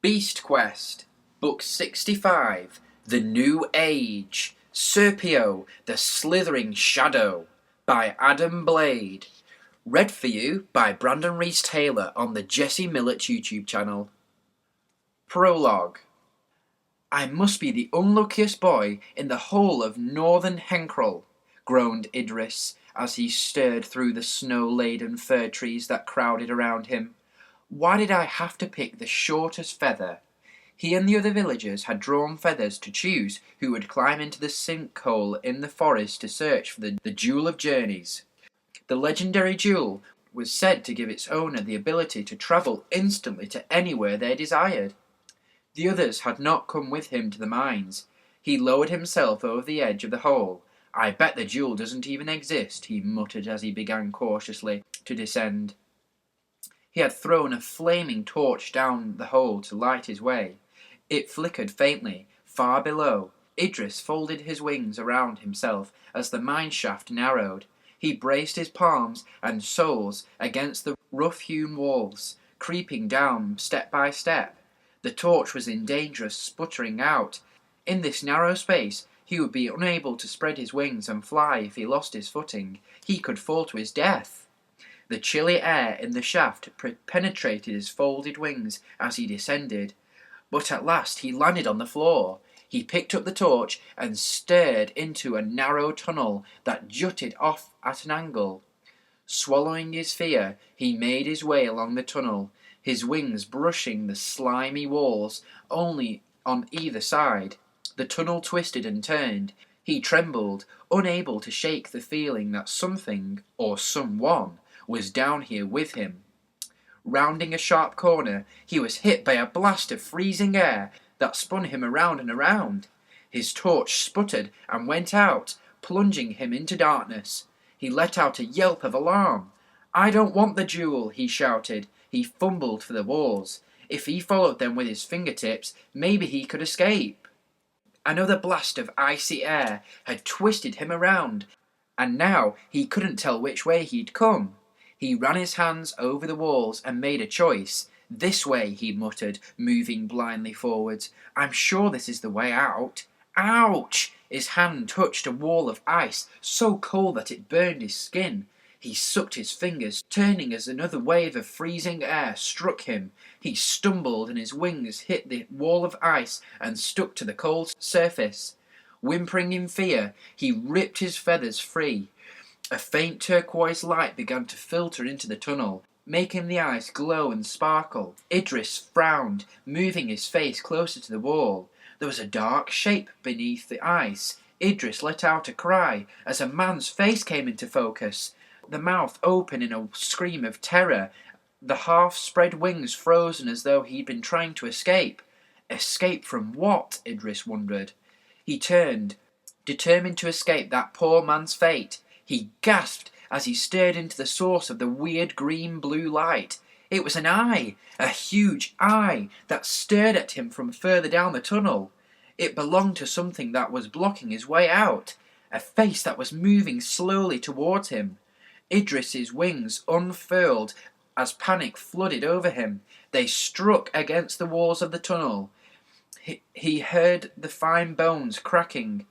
Beast Quest, Book 65, The New Age, Serpio The Slithering Shadow, by Adam Blade. Read for you by Brandon Rees-Taylor on the Jesse Millette YouTube channel. Prologue. I must be the unluckiest boy in the whole of northern Henkrel, groaned Idris as he stared through the snow-laden fir trees that crowded around him. Why did I have to pick the shortest feather? He and the other villagers had drawn feathers to choose who would climb into the sinkhole in the forest to search for the Jewel of Journeys. The legendary jewel was said to give its owner the ability to travel instantly to anywhere they desired. The others had not come with him to the mines. He lowered himself over the edge of the hole. I bet the jewel doesn't even exist, he muttered as he began cautiously to descend. He had thrown a flaming torch down the hole to light his way. It flickered faintly, far below. Idris folded his wings around himself as the mine shaft narrowed. He braced his palms and soles against the rough-hewn walls, creeping down step by step. The torch was in danger of sputtering out. In this narrow space, he would be unable to spread his wings and fly if he lost his footing. He could fall to his death. The chilly air in the shaft penetrated his folded wings as he descended, but at last he landed on the floor. He picked up the torch and stared into a narrow tunnel that jutted off at an angle. Swallowing his fear, he made his way along the tunnel, his wings brushing the slimy walls only on either side. The tunnel twisted and turned. He trembled, unable to shake the feeling that something, or someone, was down here with him. Rounding a sharp corner, he was hit by a blast of freezing air that spun him around and around. His torch sputtered and went out, plunging him into darkness. He let out a yelp of alarm. "I don't want the jewel," he shouted. He fumbled for the walls. If he followed them with his fingertips, maybe he could escape. Another blast of icy air had twisted him around, and now he couldn't tell which way he'd come. He ran his hands over the walls and made a choice. "This way," he muttered, moving blindly forwards. "I'm sure this is the way out." Ouch! His hand touched a wall of ice, so cold that it burned his skin. He sucked his fingers, turning as another wave of freezing air struck him. He stumbled and his wings hit the wall of ice and stuck to the cold surface. Whimpering in fear, he ripped his feathers free. A faint turquoise light began to filter into the tunnel, making the ice glow and sparkle. Idris frowned, moving his face closer to the wall. There was a dark shape beneath the ice. Idris let out a cry as a man's face came into focus, the mouth open in a scream of terror, the half-spread wings frozen as though he'd been trying to escape. Escape from what? Idris wondered. He turned, determined to escape that poor man's fate. He gasped as he stared into the source of the weird green-blue light. It was an eye, a huge eye, that stared at him from further down the tunnel. It belonged to something that was blocking his way out, a face that was moving slowly towards him. Idris's wings unfurled as panic flooded over him. They struck against the walls of the tunnel. He heard the fine bones cracking,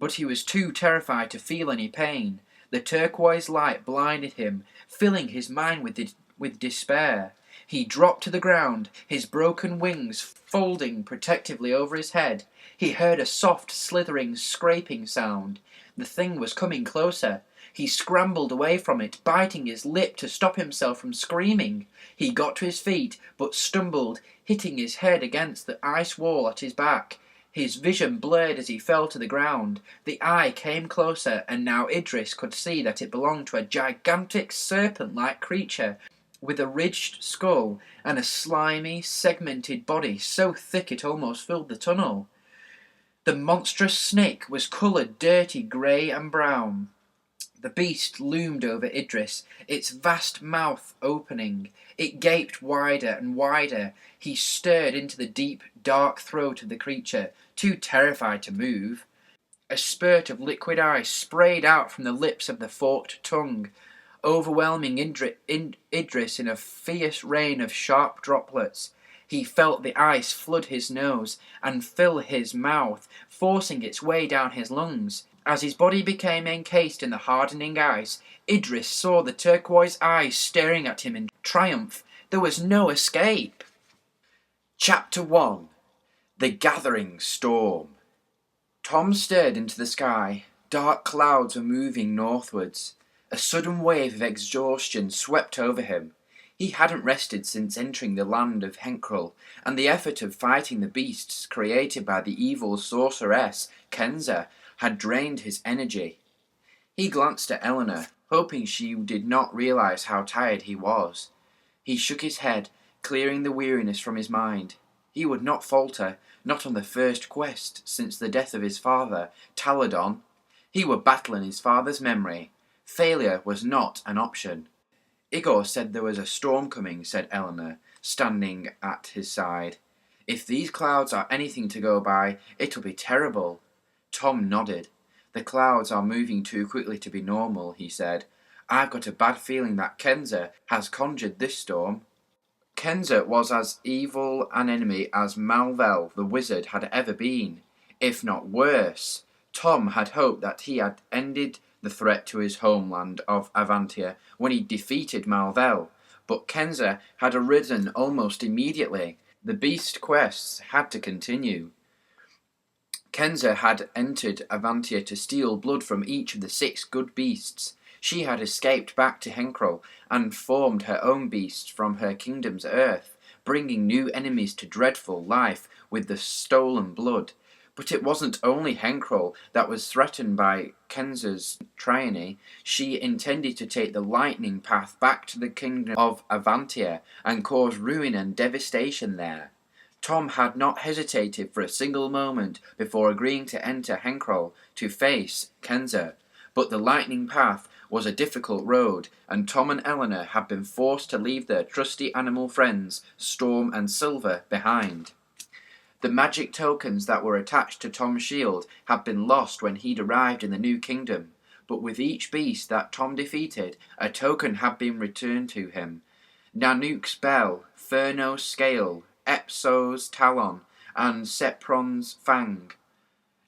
but he was too terrified to feel any pain. The turquoise light blinded him, filling his mind with despair. He dropped to the ground, his broken wings folding protectively over his head. He heard a soft, slithering, scraping sound. The thing was coming closer. He scrambled away from it, biting his lip to stop himself from screaming. He got to his feet, but stumbled, hitting his head against the ice wall at his back. His vision blurred as he fell to the ground. The eye came closer, and now Idris could see that it belonged to a gigantic serpent-like creature, with a ridged skull and a slimy, segmented body so thick it almost filled the tunnel. The monstrous snake was coloured dirty grey and brown. The beast loomed over Idris, its vast mouth opening. It gaped wider and wider. He stared into the deep, dark throat of the creature, too terrified to move. A spurt of liquid ice sprayed out from the lips of the forked tongue, overwhelming Idris in a fierce rain of sharp droplets. He felt the ice flood his nose and fill his mouth, forcing its way down his lungs. As his body became encased in the hardening ice, Idris saw the turquoise eyes staring at him in triumph. There was no escape. Chapter 1. The Gathering Storm. Tom stared into the sky. Dark clouds were moving northwards. A sudden wave of exhaustion swept over him. He hadn't rested since entering the land of Henkrul, and the effort of fighting the beasts created by the evil sorceress, Kenza, had drained his energy. He glanced at Eleanor, hoping she did not realize how tired he was. He shook his head, clearing the weariness from his mind. He would not falter, not on the first quest since the death of his father, Taladon. He would battle in his father's memory. Failure was not an option. Igor said there was a storm coming, said Eleanor, standing at his side. If these clouds are anything to go by, it'll be terrible. Tom nodded. The clouds are moving too quickly to be normal, he said. I've got a bad feeling that Kenza has conjured this storm. Kenza was as evil an enemy as Malvel the wizard had ever been, if not worse. Tom had hoped that he had ended the threat to his homeland of Avantia when he defeated Malvel, but Kenza had arisen almost immediately. The beast quests had to continue. Kenza had entered Avantia to steal blood from each of the 6 good beasts. She had escaped back to Henkrul and formed her own beasts from her kingdom's earth, bringing new enemies to dreadful life with the stolen blood. But it wasn't only Henkrul that was threatened by Kenza's tyranny. She intended to take the lightning path back to the kingdom of Avantia and cause ruin and devastation there. Tom had not hesitated for a single moment before agreeing to enter Henkrul to face Kenza, but the lightning path was a difficult road, and Tom and Eleanor had been forced to leave their trusty animal friends, Storm and Silver, behind. The magic tokens that were attached to Tom's shield had been lost when he'd arrived in the new kingdom, but with each beast that Tom defeated, a token had been returned to him. Nanook's Bell, Furno's Scale, Epso's Talon, and Sepron's Fang.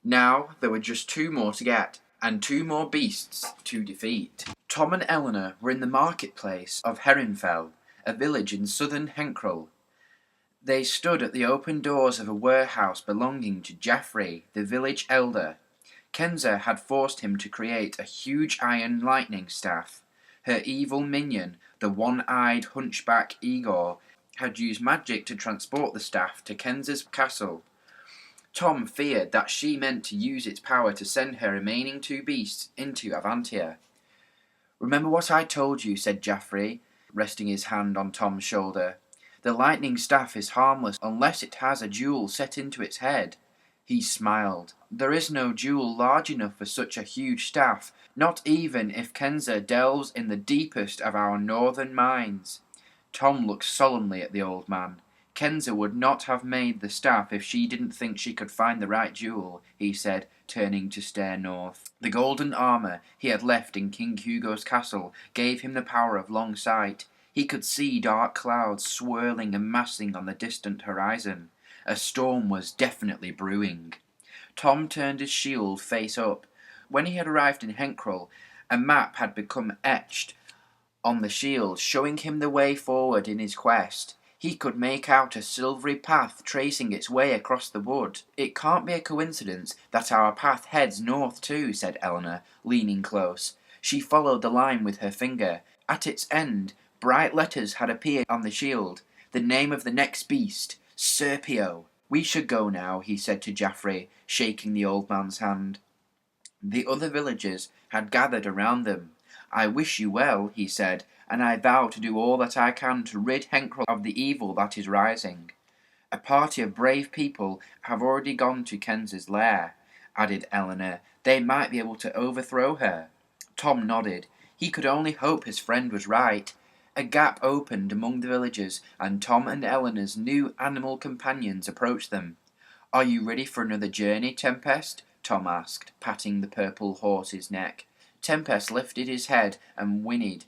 Now there were just 2 more to get, and 2 more beasts to defeat. Tom and Eleanor were in the marketplace of Herinfell, a village in southern Henkrul. They stood at the open doors of a warehouse belonging to Jaffrey, the village elder. Kenza had forced him to create a huge iron lightning staff. Her evil minion, the one-eyed hunchback Igor, had used magic to transport the staff to Kenza's castle. Tom feared that she meant to use its power to send her remaining 2 beasts into Avantia. "Remember what I told you," said Jaffrey, resting his hand on Tom's shoulder. "The lightning staff is harmless unless it has a jewel set into its head." He smiled. "There is no jewel large enough for such a huge staff, not even if Kenza delves in the deepest of our northern mines." Tom looked solemnly at the old man. "Kenza would not have made the staff if she didn't think she could find the right jewel," he said, turning to stare north. The golden armour he had left in King Hugo's castle gave him the power of long sight. He could see dark clouds swirling and massing on the distant horizon. A storm was definitely brewing. Tom turned his shield face up. When he had arrived in Henkrul, a map had become etched on the shield, showing him the way forward in his quest. He could make out a silvery path tracing its way across the wood. "It can't be a coincidence that our path heads north too," said Eleanor, leaning close. She followed the line with her finger. At its end, bright letters had appeared on the shield. The name of the next beast, Serpio. "We should go now," he said to Jaffrey, shaking the old man's hand. The other villagers had gathered around them. "I wish you well," he said, "and I vow to do all that I can to rid Henkrul of the evil that is rising." "A party of brave people have already gone to Kenza's lair," added Eleanor. "They might be able to overthrow her." Tom nodded. He could only hope his friend was right. A gap opened among the villagers, and Tom and Eleanor's new animal companions approached them. "Are you ready for another journey, Tempest?" Tom asked, patting the purple horse's neck. Tempest lifted his head and whinnied,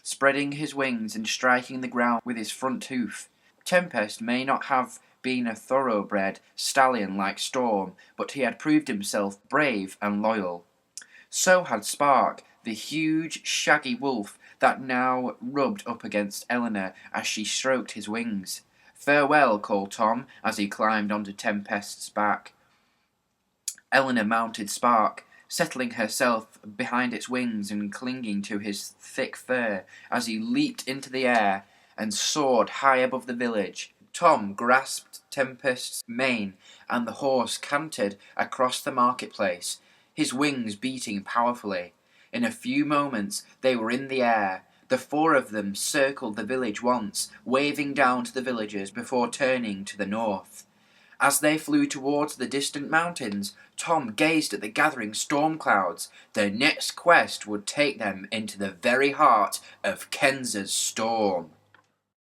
spreading his wings and striking the ground with his front hoof. Tempest may not have been a thoroughbred stallion like Storm, but he had proved himself brave and loyal. So had Spark, the huge, shaggy wolf that now rubbed up against Eleanor as she stroked his wings. "Farewell," called Tom as he climbed onto Tempest's back. Eleanor mounted Spark, settling herself behind its wings and clinging to his thick fur as he leaped into the air and soared high above the village. Tom grasped Tempest's mane, and the horse cantered across the marketplace, his wings beating powerfully. In a few moments they were in the air. The four of them circled the village once, waving down to the villagers before turning to the north. As they flew towards the distant mountains, Tom gazed at the gathering storm clouds. Their next quest would take them into the very heart of Kenza's storm.